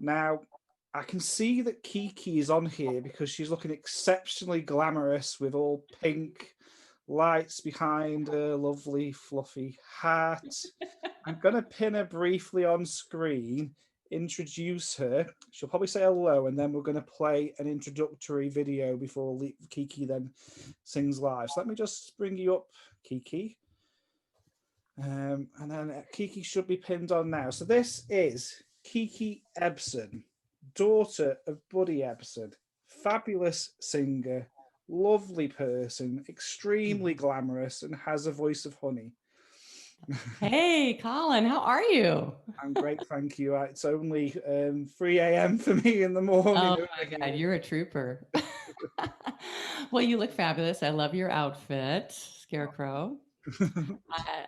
Now, I can see that Kiki is on here because she's looking exceptionally glamorous with all pink lights behind her lovely fluffy hat. I'm going to pin her briefly on screen, introduce her. She'll probably say hello, and then we're going to play an introductory video before Kiki then sings live. So let me just bring you up, Kiki. And then Kiki should be pinned on now. So this is Kiki Ebsen, daughter of Buddy Ebsen, fabulous singer, lovely person, extremely glamorous, and has a voice of honey. Hey, Colin, how are you? I'm great, thank you. It's only 3 a.m. for me in the morning. Oh my God, you're a trooper. Well, you look fabulous. I love your outfit, Scarecrow.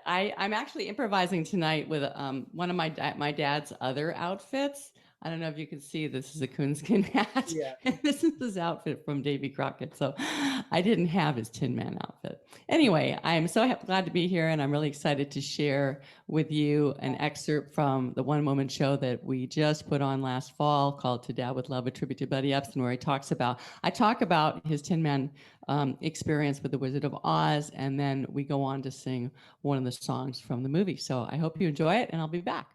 I'm actually improvising tonight with one of my dad's other outfits. I don't know if you can see this is a coonskin hat. Yeah. And this is his outfit from Davy Crockett. So I didn't have his Tin Man outfit. Anyway, I'm so glad to be here, and I'm really excited to share with you an excerpt from the one woman show that we just put on last fall called To Dad with Love, a tribute to Buddy Ebsen, where I talk about his Tin Man experience with the Wizard of Oz, and then we go on to sing one of the songs from the movie. So I hope you enjoy it, and I'll be back.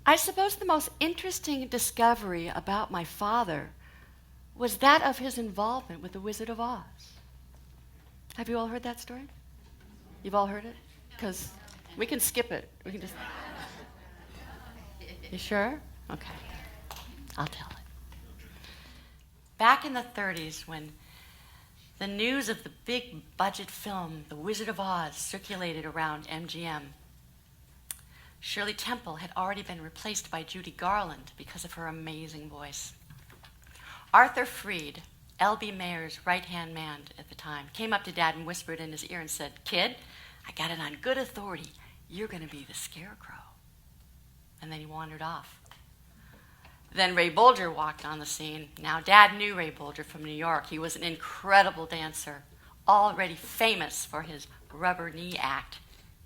I suppose the most interesting discovery about my father was that of his involvement with the Wizard of Oz. Have you all heard that story? You've all heard it? Because we can skip it. We can just. You sure? Okay. I'll tell it. Back in the 30s, when the news of the big budget film, The Wizard of Oz, circulated around MGM, Shirley Temple had already been replaced by Judy Garland because of her amazing voice. Arthur Freed, L.B. Mayer's right-hand man at the time, came up to Dad and whispered in his ear and said, "Kid, I got it on good authority. You're going to be the Scarecrow." And then he wandered off. Then Ray Bolger walked on the scene. Now, Dad knew Ray Bolger from New York. He was an incredible dancer, already famous for his rubber knee act.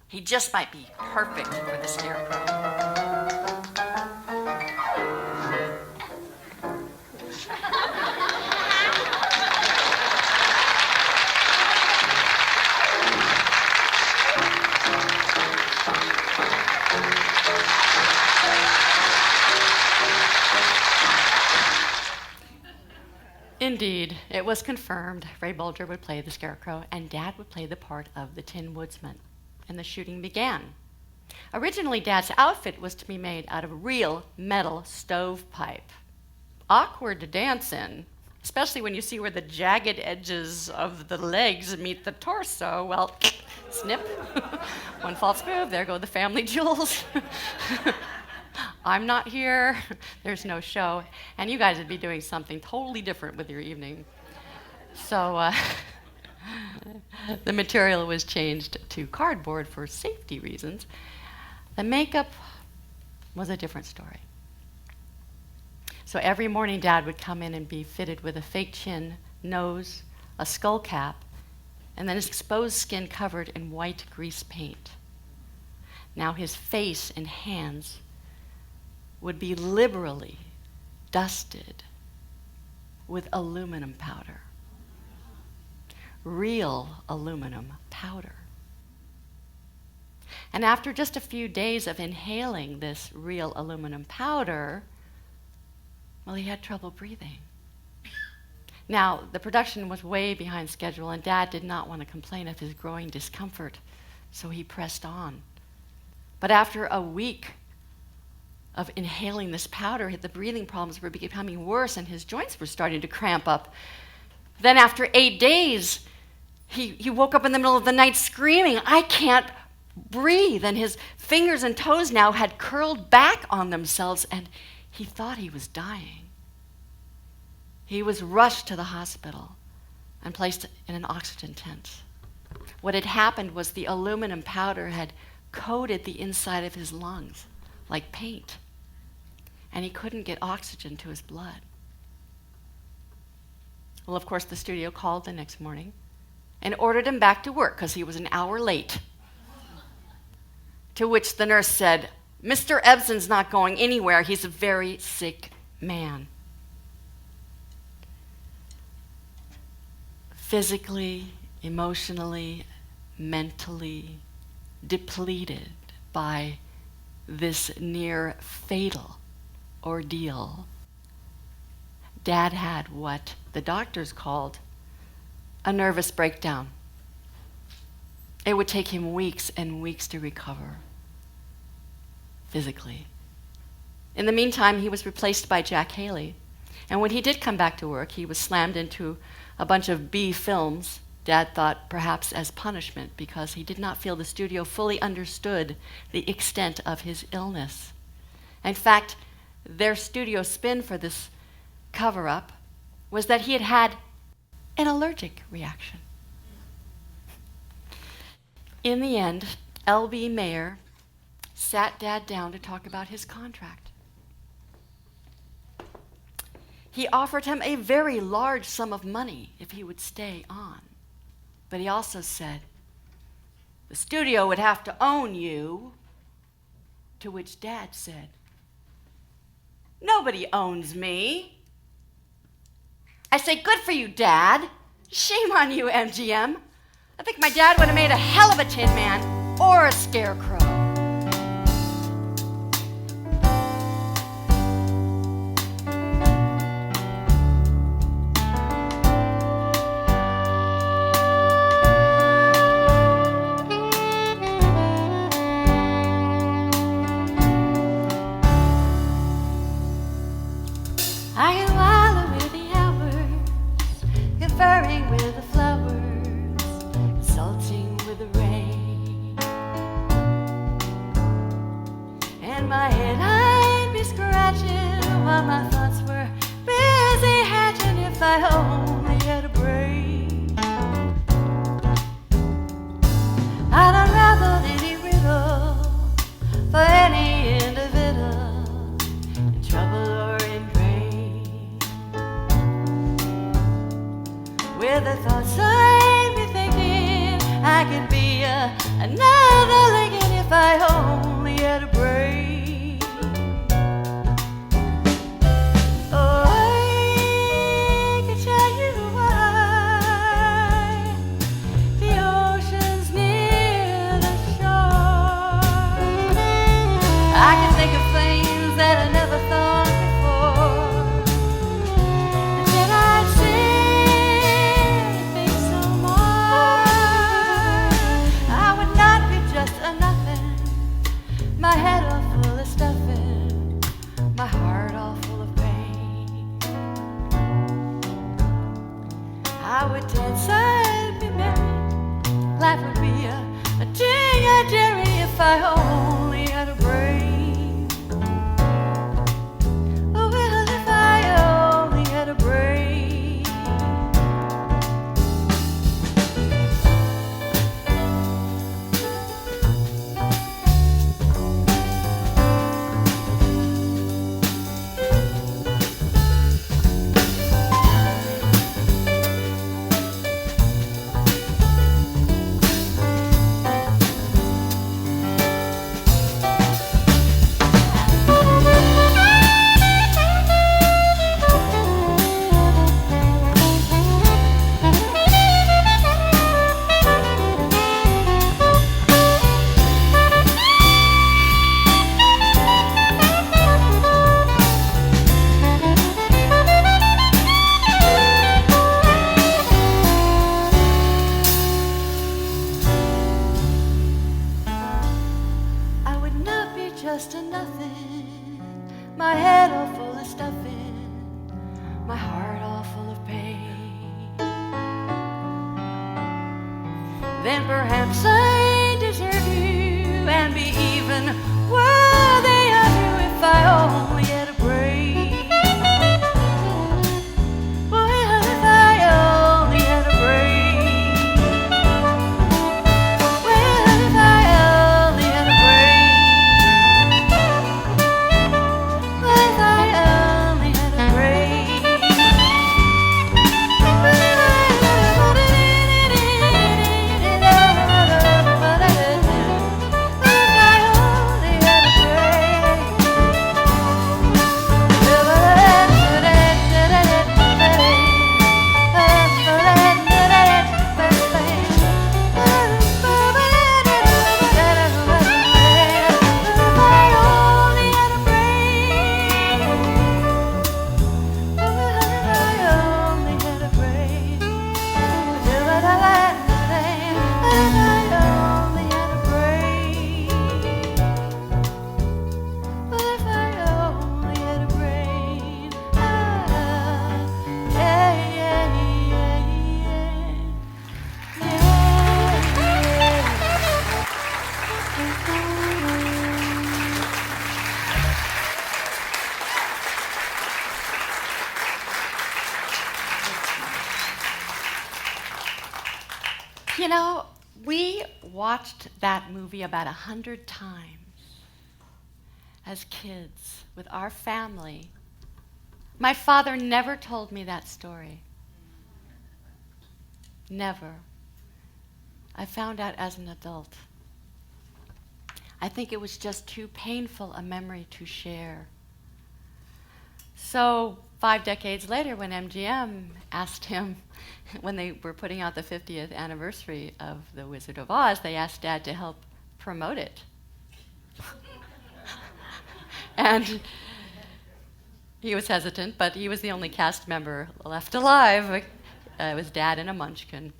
He just might be perfect for the Scarecrow. Indeed, it was confirmed Ray Bolger would play the Scarecrow and Dad would play the part of the Tin Woodsman. And the shooting began. Originally, Dad's outfit was to be made out of real metal stovepipe. Awkward to dance in, especially when you see where the jagged edges of the legs meet the torso. Well, snip. One false move, there go the family jewels. I'm not here, there's no show, and you guys would be doing something totally different with your evening. So the material was changed to cardboard for safety reasons. The makeup was a different story. So every morning Dad would come in and be fitted with a fake chin, nose, a skull cap, and then his exposed skin covered in white grease paint. Now his face and hands would be liberally dusted with aluminum powder. Real aluminum powder. And after just a few days of inhaling this real aluminum powder, well, he had trouble breathing. Now, the production was way behind schedule, and Dad did not want to complain of his growing discomfort, so he pressed on. But after a week of inhaling this powder, the breathing problems were becoming worse, and his joints were starting to cramp up. Then after 8 days, he woke up in the middle of the night screaming, "I can't breathe," and his fingers and toes now had curled back on themselves, and he thought he was dying. He was rushed to the hospital and placed in an oxygen tent. What had happened was the aluminum powder had coated the inside of his lungs like paint, and he couldn't get oxygen to his blood. Well, of course, the studio called the next morning and ordered him back to work because he was an hour late. To which the nurse said, "Mr. Ebsen's not going anywhere. He's a very sick man." Physically, emotionally, mentally depleted by this near fatal ordeal, Dad had what the doctors called a nervous breakdown. It would take him weeks and weeks to recover physically. In the meantime, he was replaced by Jack Haley. And when he did come back to work, he was slammed into a bunch of B films, Dad thought perhaps as punishment, because he did not feel the studio fully understood the extent of his illness. In fact, their studio spin for this cover-up was that he had had an allergic reaction. In the end, L.B. Mayer sat Dad down to talk about his contract. He offered him a very large sum of money if he would stay on. But he also said, "The studio would have to own you." To which Dad said, "Nobody owns me." I say, "Good for you, Dad. Shame on you, MGM. I think my dad would have made a hell of a Tin Man or a Scarecrow." I can wallow with the hours, conferring with the flowers, consulting with the rain. In my head I'd be scratching while my thoughts were busy hatching. If I only had a brain, I'd unravel any riddle for any individual in trouble or in pain. With the thoughts I'd be thinking, I could be another Lincoln if I only had a brain. Oh, I could tell you why the ocean's near the shore. I can think of things that I never thought before, and then I'd sit and think some more. I would not be just a nothing, my head all full of stuffing, my heart all full of pain. I would dance, I'd be merry, life would be a ding-a-jerry if I only had a brain. Oh, well, if I only had a brain. I would not be just a nothing, my head all full of stuffing, my heart all full of pain. Then perhaps I deserve you and be even worthy of you if I only had a brain. Well, if I only had a brain. Well, if I only had a brain. Well, if I only had a brain. You know, we watched that movie about 100 times as kids with our family. My father never told me that story. Never. I found out as an adult. I think it was just too painful a memory to share. So 5 decades later, when MGM asked him, when they were putting out the 50th anniversary of The Wizard of Oz, they asked Dad to help promote it. And he was hesitant, but he was the only cast member left alive. It was Dad and a munchkin.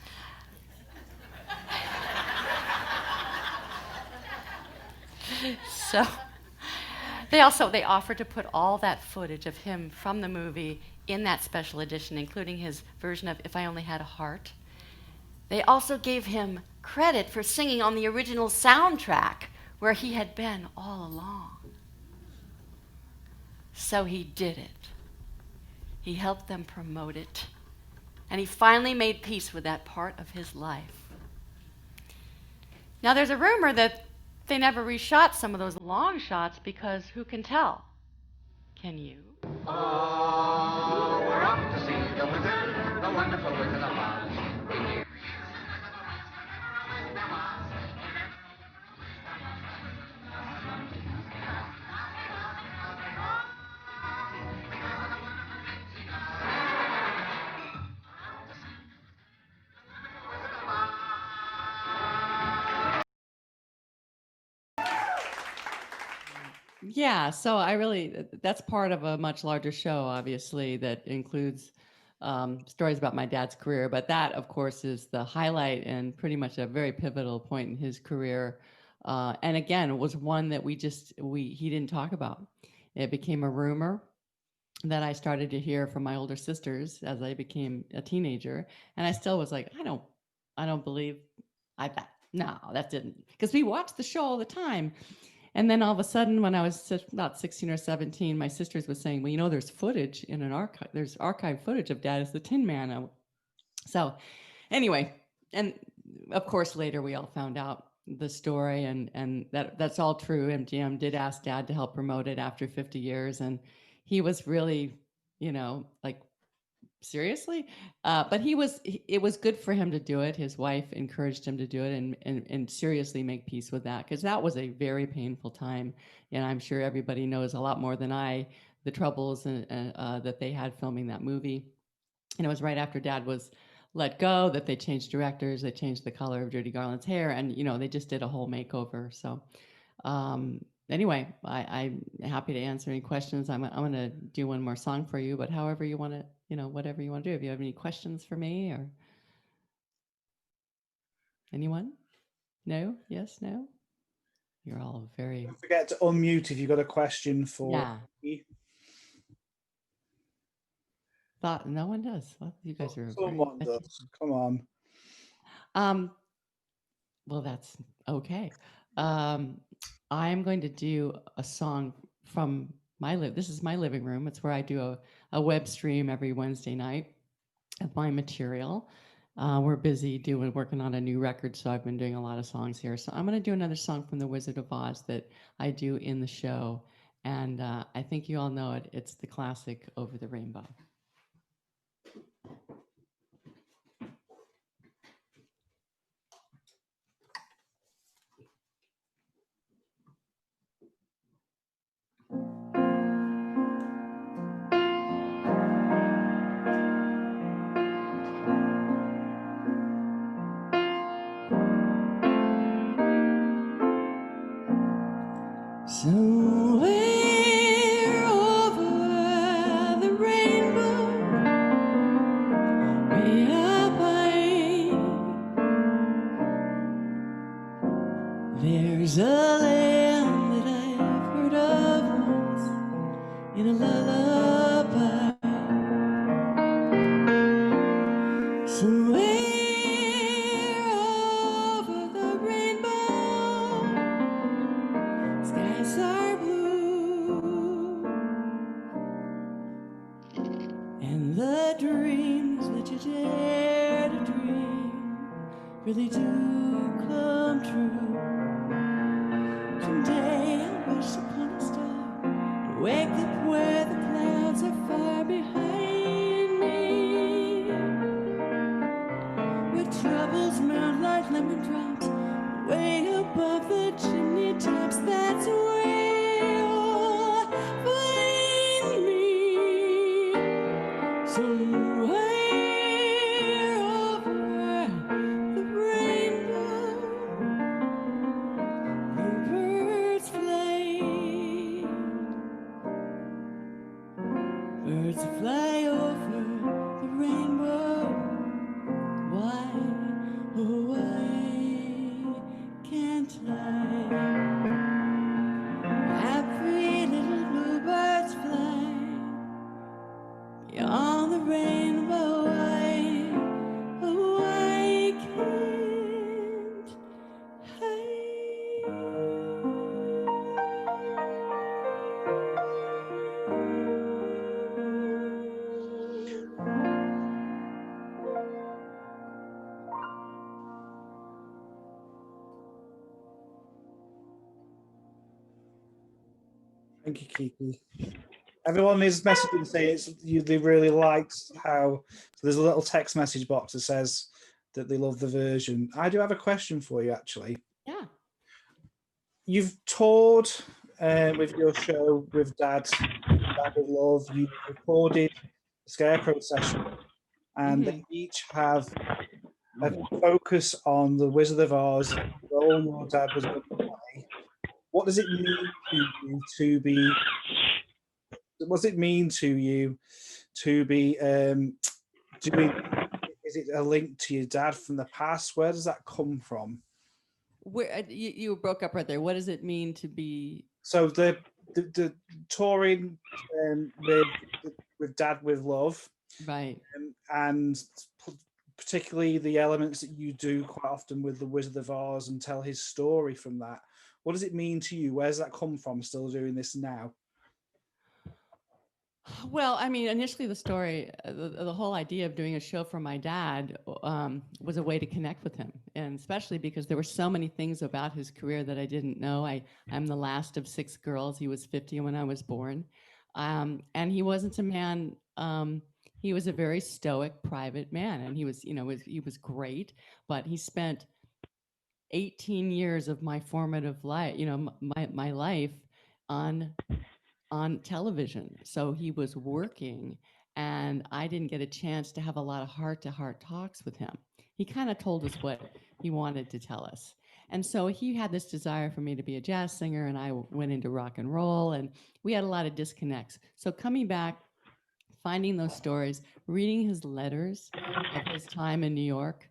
So they offered to put all that footage of him from the movie in that special edition, including his version of If I Only Had a Heart. They also gave him credit for singing on the original soundtrack, where he had been all along. So he did it. He helped them promote it. And he finally made peace with that part of his life. Now there's a rumor that they never reshot some of those long shots because who can tell? Can you? Oh, we're off to see the wizard, the wonderful Wizard of Oz. Yeah, so that's part of a much larger show, obviously, that includes stories about my dad's career. But that, of course, is the highlight and pretty much a very pivotal point in his career. And again, it was one that he didn't talk about. It became a rumor that I started to hear from my older sisters as I became a teenager. And I still was like, I don't believe no, that didn't, because we watched the show all the time. And then all of a sudden, when I was about 16 or 17, my sisters were saying, well, you know, there's footage in an archive. There's archived footage of Dad as the Tin Man. So anyway, and of course, later we all found out the story, and that's all true. MGM did ask Dad to help promote it after 50 years. And he was really, like, seriously, but it was good for him to do it. His wife encouraged him to do it and seriously make peace with that, because that was a very painful time, and I'm sure everybody knows a lot more than the troubles that they had filming that movie. And it was right after Dad was let go that they changed directors, they changed the color of Judy Garland's hair, and they just did a whole makeover. So anyway, I'm happy to answer any questions. I'm going to do one more song for you, but however you want to, whatever you want to do. If you have any questions for me or anyone? No? Yes? No? You're all very... Don't forget to unmute if you've got a question for me. Thought no one does. Well, you guys are... Someone does. Come on. Well, that's okay. I'm going to do a song from this is my living room. It's where I do a web stream every Wednesday night of my material. We're busy working on a new record, so I've been doing a lot of songs here. So I'm going to do another song from The Wizard of Oz that I do in the show. And I think you all know it. It's the classic Over the Rainbow. Somewhere over the rainbow, way up high, there's a land that I've heard of once in a lullaby. Somewhere over the rainbow, skies are blue, and the dreams that you dare to dream really do come true. Someday I'll wish upon a star and wake up where the clouds are far behind me, where troubles melt like lemon drops way above the chimney tops. That's where you'll find me, somewhere over the rainbow. The birds fly, birds fly over the rainbow. Why, oh why can't I? Happy little bluebirds fly beyond the rainbow. Why, oh why can't Thank you, Kiki. Everyone is messaging saying they really liked how so there's a little text message box that says that they love the version. I do have a question for you, actually. Yeah. You've toured with your show with Dad with Love. You recorded the Scarecrow session, and they each have a focus on the Wizard of Oz, the role your dad was going to play. What does it mean to you to be? What does it mean to you to be doing? Is it a link to your dad from the past? Where does that come from? Where you broke up right there. What does it mean to be? So the touring with Dad with Love, Right. And particularly the elements that you do quite often with the Wizard of Oz and tell his story from that. What does it mean to you? Where does that come from? Still doing this now? Well, I mean, initially the story, the whole idea of doing a show for my dad was a way to connect with him, and especially because there were so many things about his career that I didn't know. I'm the last of 6 girls. He was 50 when I was born, and he wasn't a man. He was a very stoic, private man, and he was, he was great. But he spent 18 years of my formative life, my life on television. So he was working, and I didn't get a chance to have a lot of heart-to-heart talks with him. He kind of told us what he wanted to tell us. And so he had this desire for me to be a jazz singer, and I went into rock and roll, and we had a lot of disconnects. So coming back, finding those stories, reading his letters of his time in New York,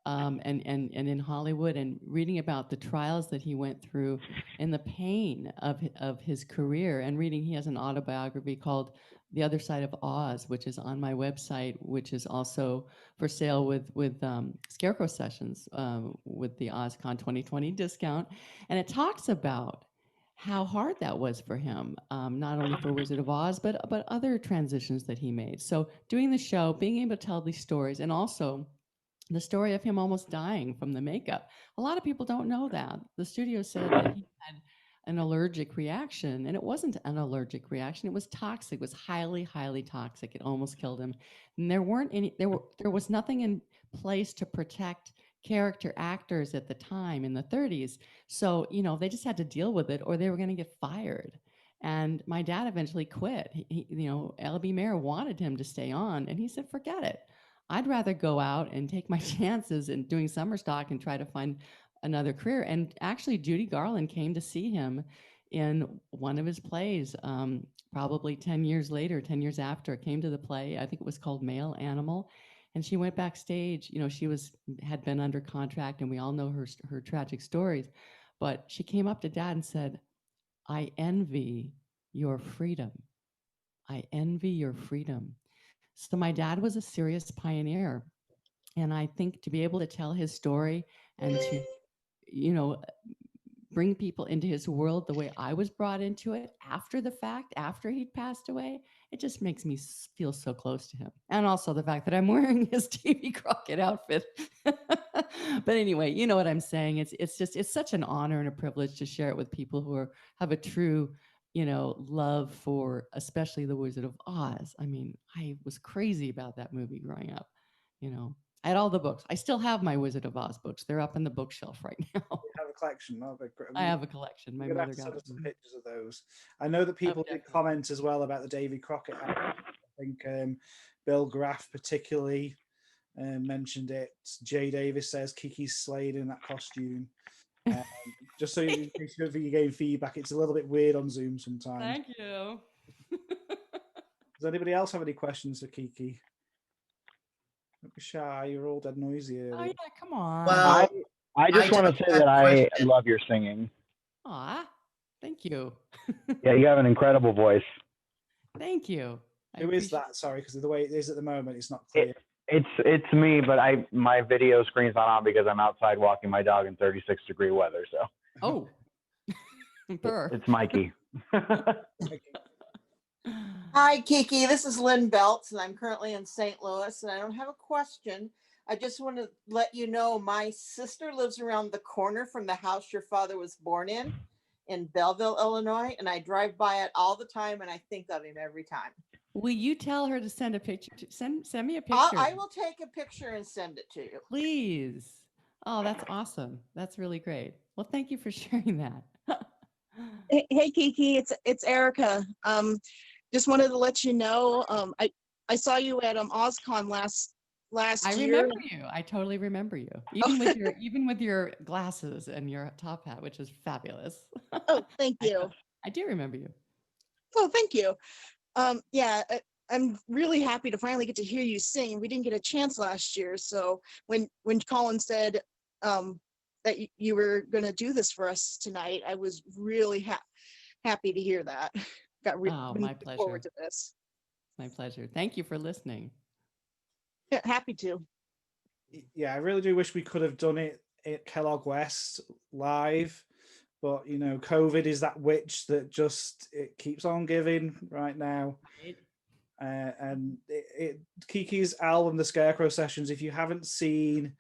and in Hollywood, and reading about the trials that he went through and the pain of his career, and reading, he has an autobiography called The Other Side of Oz, which is on my website, which is also for sale with Scarecrow Sessions, with the OzCon 2020 discount. And it talks about how hard that was for him, not only for Wizard of Oz, but other transitions that he made. So doing the show, being able to tell these stories, and also the story of him almost dying from the makeup. A lot of people don't know that. The studio said that he had an allergic reaction, and it wasn't an allergic reaction. It was toxic. It was highly, highly toxic. It almost killed him. And there was nothing in place to protect character actors at the time in the 30s. So, they just had to deal with it, or they were going to get fired. And my dad eventually quit. L.B. Mayer wanted him to stay on, and he said, forget it. I'd rather go out and take my chances in doing summer stock and try to find another career. And actually, Judy Garland came to see him in one of his plays, probably 10 years later, 10 years after, came to the play. I think it was called Male Animal. And she went backstage. She had been under contract, and we all know her tragic stories. But she came up to Dad and said, I envy your freedom. I envy your freedom. So my dad was a serious pioneer. And I think to be able to tell his story and to, bring people into his world the way I was brought into it after the fact, after he'd passed away, it just makes me feel so close to him. And also the fact that I'm wearing his Davy Crockett outfit. But anyway, you know what I'm saying? It's such an honor and a privilege to share it with people who have a true, love for especially the Wizard of Oz. I mean, I was crazy about that movie growing up. I had all the books. I still have my Wizard of Oz books. They're up in the bookshelf right now. You have a collection. Oh, they're great. I have a collection. My You're gonna mother have to got send it. us some pictures of those. I know that people did definitely. comment as well about the Davy Crockett. I think Bill Graff particularly mentioned it. Jay Davis says Kiki's slayed in that costume. Just so you gain feedback, it's a little bit weird on Zoom sometimes. Thank you. Does anybody else have any questions for Kiki? Don't be shy. You're all dead noisy earlier. Oh yeah, come on. Well, I just want to say that I love your singing. Aw, thank you. Yeah, you have an incredible voice. Thank you. Who is that? Sorry, because the way it is at the moment, it's not clear. It's me, but my video screen's not on because I'm outside walking my dog in 36-degree weather. So. Oh. It's Mikey. Hi, Kiki. This is Lynn Belts, and I'm currently in St. Louis, and I don't have a question. I just want to let you know my sister lives around the corner from the house your father was born in Belleville, Illinois, and I drive by it all the time, and I think of him every time. Will you tell her to send a picture? Send me a picture. I will take a picture and send it to you. Please. Oh, that's awesome. That's really great. Well, thank you for sharing that. Hey Kiki, it's Erica. Just wanted to let you know, I saw you at OzCon last I year. remember you. I totally remember you. Even with your glasses and your top hat, which is fabulous. Oh, thank you. I do remember you. Oh, thank you. Yeah, I'm really happy to finally get to hear you sing. We didn't get a chance last year, so when Colin said that you were going to do this for us tonight, I was really happy to hear that. My pleasure. Forward to this. My pleasure. Thank you for listening. Yeah, happy to. Yeah, I really do wish we could have done it at Kellogg West live, but COVID is that witch that it keeps on giving right now. Right. And Kiki's album, The Scarecrow Sessions, if you haven't seen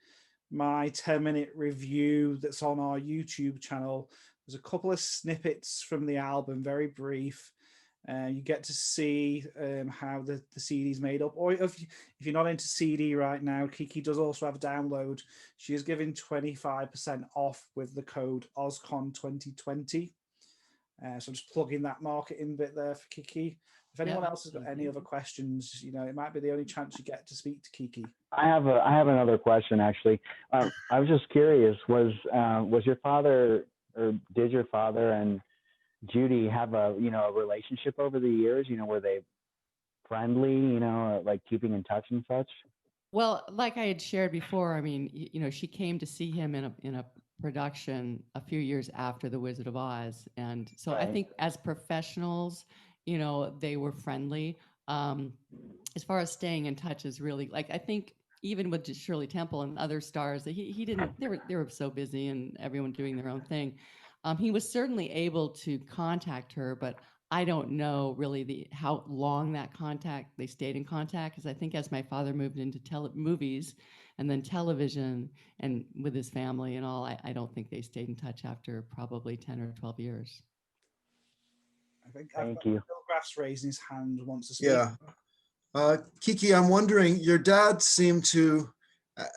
my 10-minute review that's on our YouTube channel, there's a couple of snippets from the album, very brief. You get to see how the CD is made up. Or if you're not into CD right now, Kiki does also have a download. She is giving 25% off with the code OzCon2020. So I'm just plugging that marketing bit there for Kiki. If anyone else has got any other questions, it might be the only chance you get to speak to Kiki. I have another question actually. I was just curious. Was your father, or did your father and Judy have a relationship over the years? Were they friendly? Like keeping in touch and such? Well, like I had shared before, I mean, she came to see him in a production a few years after The Wizard of Oz, and so right. I think as professionals, they were friendly. As far as staying in touch is really I think even with Shirley Temple and other stars, he didn't. They were so busy and everyone doing their own thing. He was certainly able to contact her, but I don't know really how long they stayed in contact, because I think as my father moved into movies and then television and with his family and all, I don't think they stayed in touch after probably 10 or 12 years. I think Thank you. Bill Graff's raising his hand, wants to speak. Yeah. Kiki, I'm wondering, your dad seemed to,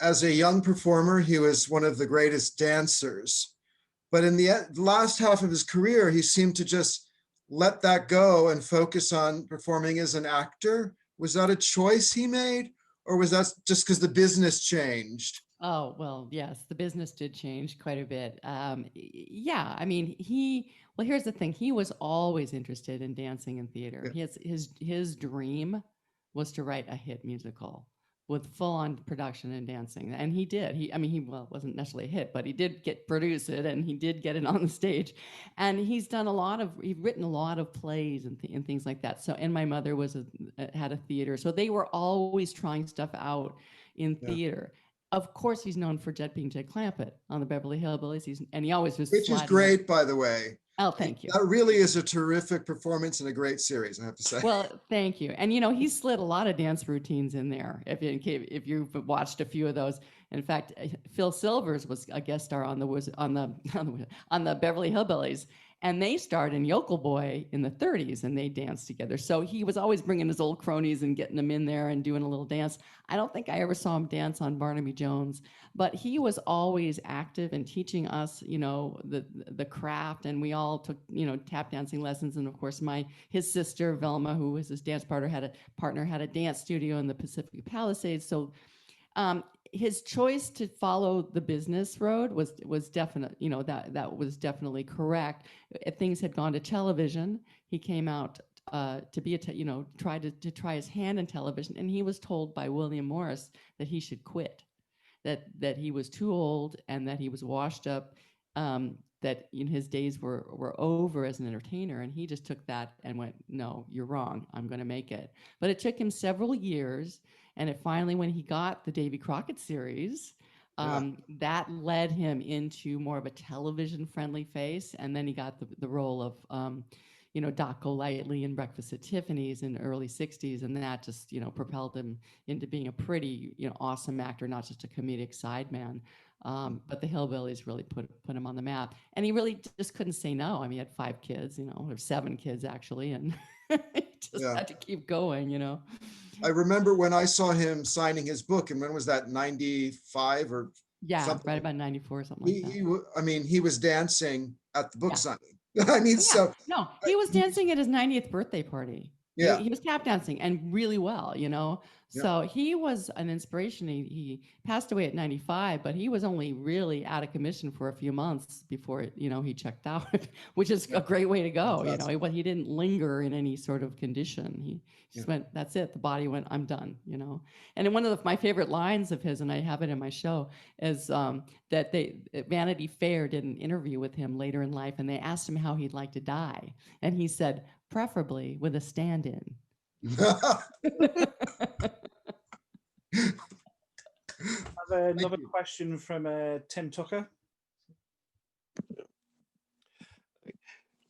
as a young performer, he was one of the greatest dancers. But in the last half of his career, he seemed to just let that go and focus on performing as an actor. Was that a choice he made, or was that just because the business changed? Oh, well, yes, the business did change quite a bit. Yeah, I mean, here's the thing. He was always interested in dancing and theater. Yeah. His dream was to write a hit musical with full-on production and dancing, and he did. It wasn't necessarily a hit, but he did produce it, and he did get it on the stage. And he's written a lot of plays and things like that. So, and my mother had a theater, so they were always trying stuff out in theater. Of course, he's known for being Jed Clampett on the Beverly Hillbillies, and he always was. Which is great, by the way. Oh, thank you. That really is a terrific performance and a great series, I have to say. Well, thank you. And he slid a lot of dance routines in there. If you've watched a few of those, in fact, Phil Silvers was a guest star on the Beverly Hillbillies, and they starred in Yokel Boy in the 30s, and they danced together. So he was always bringing his old cronies and getting them in there and doing a little dance. I don't think I ever saw him dance on Barnaby Jones, but he was always active and teaching us, the craft, and we all took, tap dancing lessons. And of course, his sister Velma, who was his dance partner, had a dance studio in the Pacific Palisades. So his choice to follow the business road was definite. That was definitely correct. Things had gone to television. He came out to be try his hand in television, and he was told by William Morris that he should quit, that he was too old and that he was washed up, that his days were over as an entertainer. And he just took that and went, no, you're wrong. I'm going to make it. But it took him several years. And it finally, when he got the Davy Crockett series, that led him into more of a television friendly face. And then he got the role of, Doc Golightly in Breakfast at Tiffany's in the early 60s. And that just, propelled him into being a pretty, awesome actor, not just a comedic sideman. But the Hillbillies really put him on the map. And he really just couldn't say no. I mean, he had 5 kids, or 7 kids actually. And he just had to keep going, I remember when I saw him signing his book, and when was that, 95 or something? Right about 94 or something like that. He was dancing at the book signing. No, he was dancing at his 90th birthday party. Yeah. He was tap dancing, and really well, So he was an inspiration. He passed away at 95, but he was only really out of commission for a few months before, he checked out, which is a great way to go. He didn't linger in any sort of condition. He just went, that's it. The body went, I'm done, And one of my favorite lines of his, and I have it in my show, is that Vanity Fair did an interview with him later in life, and they asked him how he'd like to die. And he said, preferably with a stand-in. I have another question from Tim Tucker.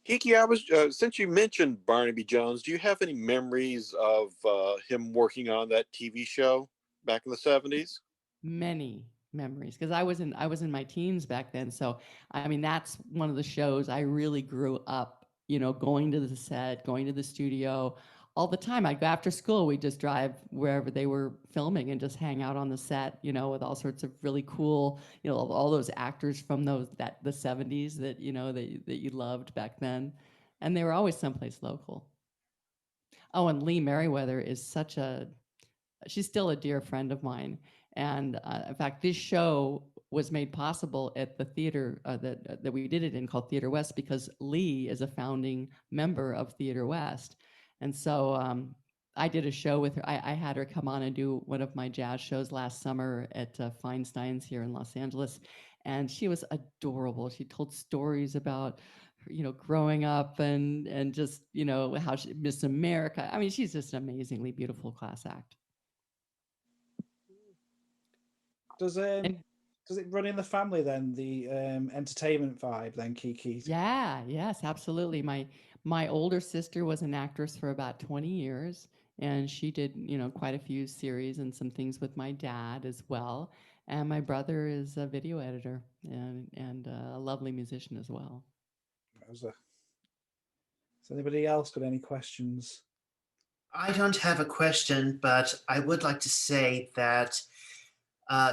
Kiki, I was since you mentioned Barnaby Jones, do you have any memories of him working on that TV show back in the 70s? Many memories, because I was in my teens back then. So I mean, that's one of the shows I really grew up, going to the set, going to the studio all the time. I'd go after school, we'd just drive wherever they were filming and just hang out on the set, with all sorts of really cool, all those actors from the 70s that, that you loved back then. And they were always someplace local. Oh, and Lee Merriweather is she's still a dear friend of mine. And in fact, this show was made possible at the theater that we did it in, called Theater West, because Lee is a founding member of Theater West. And so I did a show with her. I had her come on and do one of my jazz shows last summer at Feinstein's here in Los Angeles. And she was adorable. She told stories about, growing up and just, how she Miss America. I mean, she's just an amazingly beautiful class act. Does it run in the family then, the entertainment vibe then, Kiki? Yes, absolutely. My older sister was an actress for about 20 years, and she did, quite a few series and some things with my dad as well. And my brother is a video editor and a lovely musician as well. Has anybody else got any questions? I don't have a question, but I would like to say that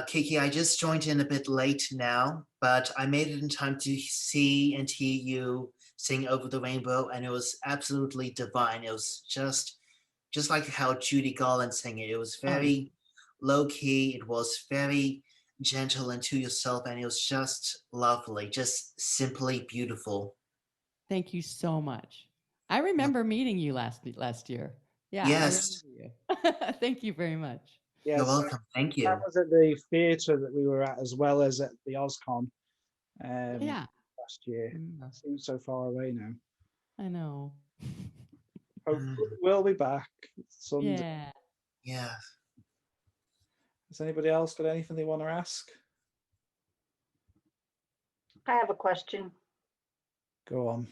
Kiki, I just joined in a bit late now, but I made it in time to see and hear you sing Over the Rainbow, and it was absolutely divine. It was just like how Judy Garland sang it. It was very low key. It was very gentle and to yourself, and it was just lovely, just simply beautiful. Thank you so much. I remember meeting you last year. Yeah. Yes. Thank you very much. Yes, you're welcome. Thank you. That was at the theatre that we were at, as well as at the OzCon last year. That seems so far away now. I know. Hopefully we'll be back someday. Yeah. Has anybody else got anything they want to ask? I have a question. Go on.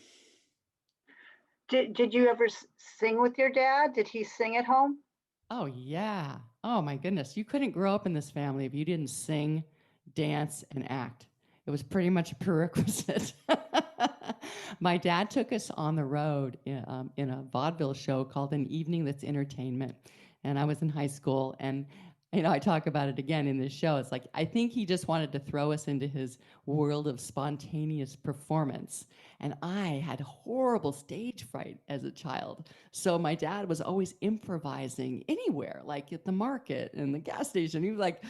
Did you ever sing with your dad? Did he sing at home? Oh, yeah. Oh, my goodness. You couldn't grow up in this family if you didn't sing, dance, and act. It was pretty much a prerequisite. My dad took us on the road in a vaudeville show called An Evening That's Entertainment. And I was in high school, and I talk about it again in this show. It's like, I think he just wanted to throw us into his world of spontaneous performance. And I had horrible stage fright as a child. So my dad was always improvising anywhere, like at the market and the gas station. He was like,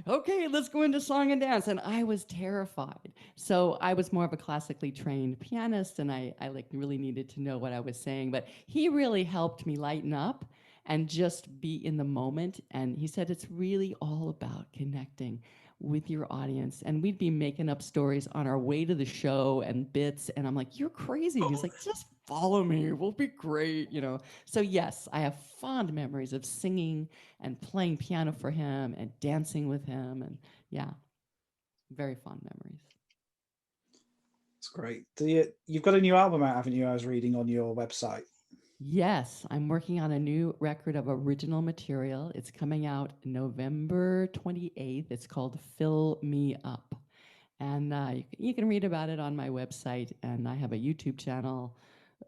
okay, let's go into song and dance. And I was terrified. So I was more of a classically trained pianist, and I like really needed to know what I was saying. But he really helped me lighten up and just be in the moment. And he said, it's really all about connecting with your audience. And we'd be making up stories on our way to the show and bits. And I'm like, you're crazy. And he's like, just follow me. We'll be great. So yes, I have fond memories of singing and playing piano for him and dancing with him. And yeah, very fond memories. It's great. You've got a new album out, haven't you? I was reading on your website. Yes, I'm working on a new record of original material. It's coming out November 28th. It's called Fill Me Up. And you can read about it on my website. And I have a YouTube channel.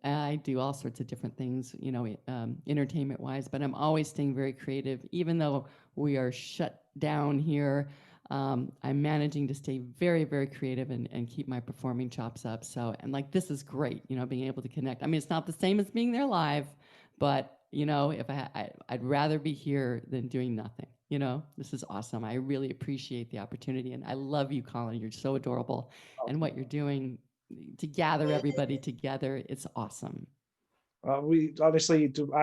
I do all sorts of different things, entertainment-wise. But I'm always staying very creative. Even though we are shut down here, I'm managing to stay very, very creative and keep my performing chops up. And like, this is great, being able to connect. I mean, it's not the same as being there live, but if I'd rather be here than doing nothing. This is awesome. I really appreciate the opportunity, and I love you, Colin. You're so adorable, and what you're doing to gather everybody together, it's awesome. I've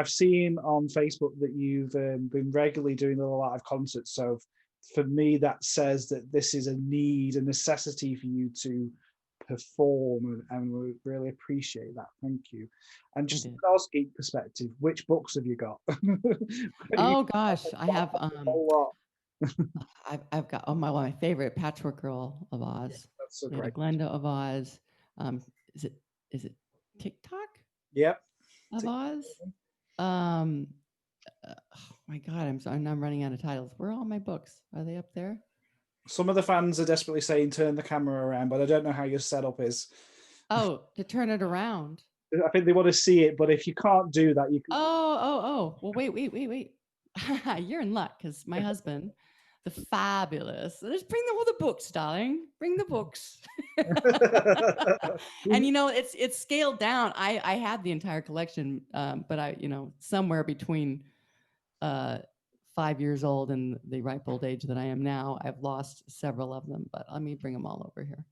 seen on Facebook that you've been regularly doing a lot of concerts. So for me, that says that this is a necessity for you to perform, and we really appreciate that. Thank you. And just from an geek perspective, which books have you got? Oh gosh, I have a whole lot. I've got my favorite, Patchwork Girl of Oz. Yeah, that's so great. Glenda of Oz. Is it TikTok? Yep. Of Oz. Oh my God, I'm running out of titles. Where are all my books? Are they up there? Some of the fans are desperately saying turn the camera around, but I don't know how your setup is. Oh, to turn it around. I think they want to see it, but if you can't do that, you can. Oh. Well, wait. You're in luck, because my husband, the fabulous, just bring all the books, darling. Bring the books. And it's scaled down. I had the entire collection, but I somewhere between 5 years old and the ripe old age that I am now, I've lost several of them, but let me bring them all over here.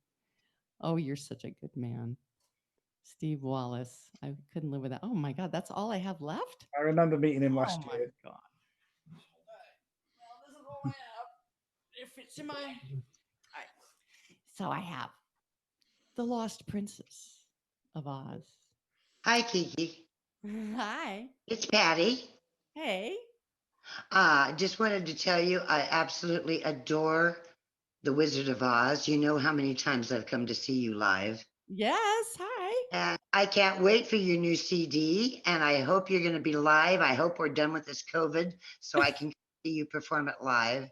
Oh, you're such a good man. Steve Wallace. I couldn't live without. Oh my God, that's all I have left? I remember meeting him last year. Oh my God. Well, this is all I have. If it's in my... So I have The Lost Princess of Oz. Hi, Kiki. Hi. It's Patty. Hey. Just wanted to tell you, I absolutely adore The Wizard of Oz. You know how many times I've come to see you live. Yes, hi. And I can't wait for your new CD, and I hope you're going to be live. I hope we're done with this COVID so I can see you perform it live.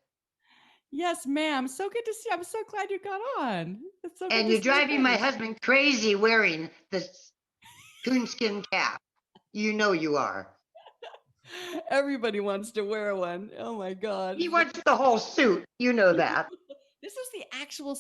Yes, ma'am. So good to see you. I'm so glad you got on. It's so good And to you're see you. driving my husband crazy wearing this coonskin cap. You know you are. Everybody wants to wear one. Oh my God. He wants the whole suit. You know that. This is the actual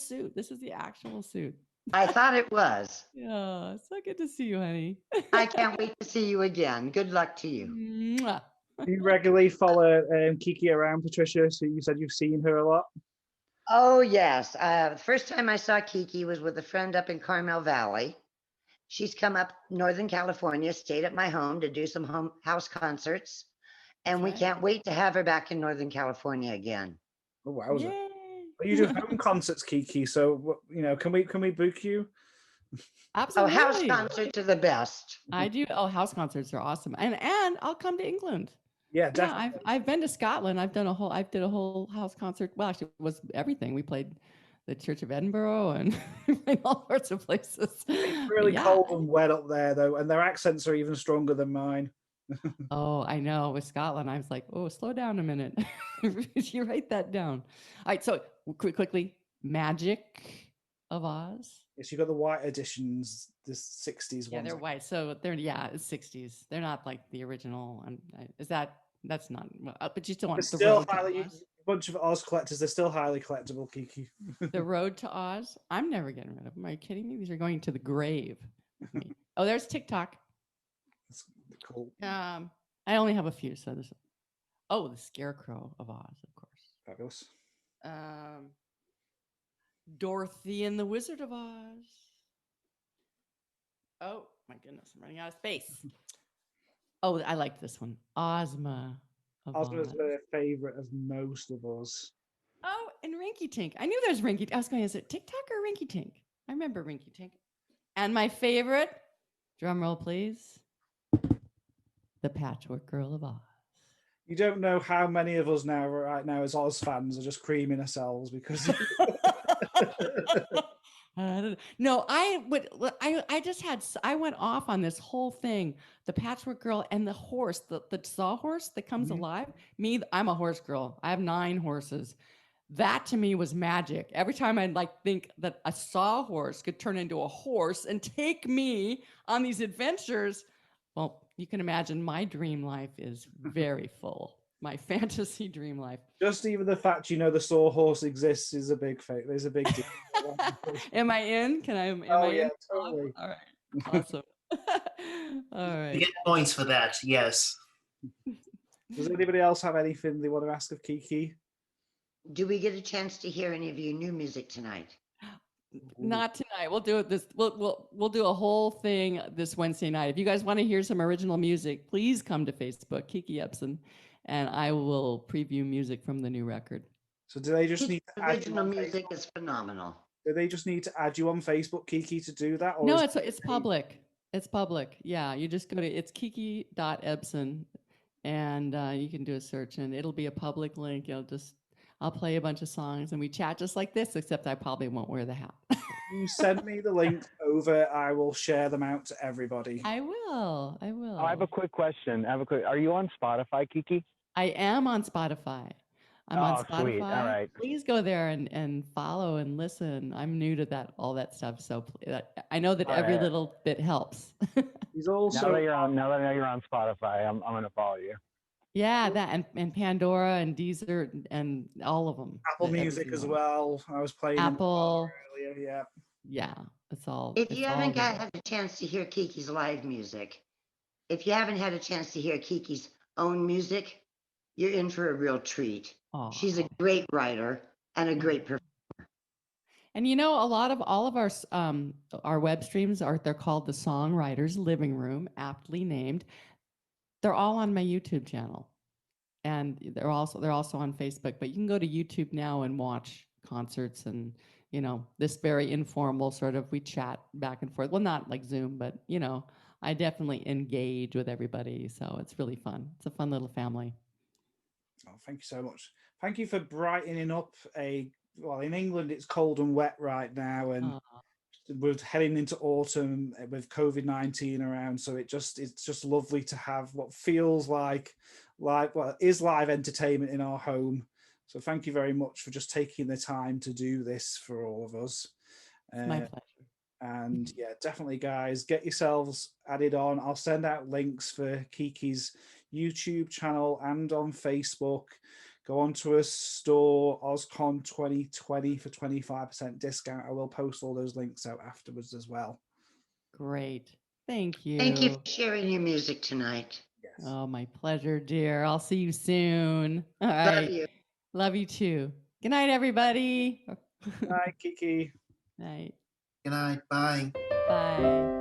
suit. I thought it was. Yeah, so good to see you, honey. I can't wait to see you again. Good luck to you. Mwah. Do you regularly follow Kiki around, Patricia? So you said you've seen her a lot. Oh, yes. The first time I saw Kiki was with a friend up in Carmel Valley. She's come up Northern California, stayed at my home to do some house concerts. And we can't wait to have her back in Northern California again. Oh, wow. You do home concerts, Kiki. So, can we book you? Absolutely. Oh, house concerts are the best. I do. Oh, house concerts are awesome. And I'll come to England. Yeah, definitely. Yeah, I've been to Scotland. I did a whole house concert. Well, actually, it was everything. We played the Church of Edinburgh and in all sorts of places. It's really Yeah. cold and wet up there, though, and their accents are even stronger than mine. Oh, I know. With Scotland, I was like, oh, slow down a minute. You write that down. All right. So quickly, Magic of Oz. Yes, you got the white editions, the 60s Yeah, ones. they're white. So they're, yeah, it's 60s. They're not like the original. That's not, but you still want They're the still Road to highly, Oz. a bunch of Oz collectors, they're still highly collectible, Kiki. The Road to Oz. I'm never getting rid of them. Are you kidding me? These are going to the grave with me. Oh, there's TikTok. That's cool. I only have a few. So there's, oh, the Scarecrow of Oz, of course. Fabulous. Dorothy and the Wizard of Oz. Oh my goodness, I'm running out of space. Oh, I like this one. Ozma of Ozma's Oz. a favorite of most of us. Oh, and Rinky Tink. I knew there's Rinky. I was going, is it TikTok or Rinky Tink? I remember Rinky Tink. And my favorite, drum roll please, the Patchwork Girl of Oz. You don't know how many of us now, right now, as Oz fans, are just creaming ourselves because. No, I went off on this whole thing. The Patchwork Girl and the horse, the sawhorse that comes alive. Me, I'm a horse girl. I have 9 horses. That to me was magic. Every time I'd like think that a sawhorse could turn into a horse and take me on these adventures. Well, you can imagine my dream life is very full. My fantasy dream life. Just even the fact the sawhorse exists is a big deal. Am I in? Am I in? Yeah, totally. All right. Awesome. All right. You get points for that. Yes. Does anybody else have anything they want to ask of Kiki? Do we get a chance to hear any of your new music tonight? Not tonight. We'll do it this. We'll do a whole thing this Wednesday night. If you guys want to hear some original music, please come to Facebook, Kiki Ebsen, and I will preview music from the new record. So do they just need to add original music is phenomenal. Do they just need to add you on Facebook, Kiki, to do that? Or no, it's public. It's public. Yeah, you just go to it's kiki.ebsen, and you can do a search, and it'll be a public link. I'll play a bunch of songs, and we chat just like this, except I probably won't wear the hat. You send me the link over. I will share them out to everybody. I will. Oh, I have a quick question. Are you on Spotify, Kiki? I am on Spotify. I'm on Spotify. Sweet. All right. Please go there and follow and listen. I'm new to all that stuff, so I know that every little bit helps. He's also now that you're on Spotify, I'm going to follow you. Yeah, that and Pandora and Deezer and all of them. Apple Music as well. I was playing Apple earlier. Yeah. Yeah, it's all. If you haven't had a chance to hear Kiki's live music, if you haven't had a chance to hear Kiki's own music, you're in for a real treat. Aww. She's a great writer and a great performer. And all of our web streams they're called the Songwriter's Living Room, aptly named. They're all on my YouTube channel, and they're also on Facebook. But you can go to YouTube now and watch concerts, and this very informal sort of we chat back and forth. Well, not like Zoom, but I definitely engage with everybody, so it's really fun. It's a fun little family. Oh, thank you so much. Thank you for brightening up in England it's cold and wet right now, and we're heading into autumn with COVID-19 around, so it's just lovely to have what feels like is live entertainment in our home. So thank you very much for just taking the time to do this for all of us. My pleasure. And yeah, definitely, guys, get yourselves added on. I'll send out links for Kiki's YouTube channel and on Facebook. Go onto a store, OzCon 2020 for 25% discount. I will post all those links out afterwards as well. Great. Thank you. Thank you for sharing your music tonight. Yes. Oh, my pleasure, dear. I'll see you soon. All right. Love you. Love you too. Good night, everybody. Good night, Kiki. Night. Good night. Bye. Bye.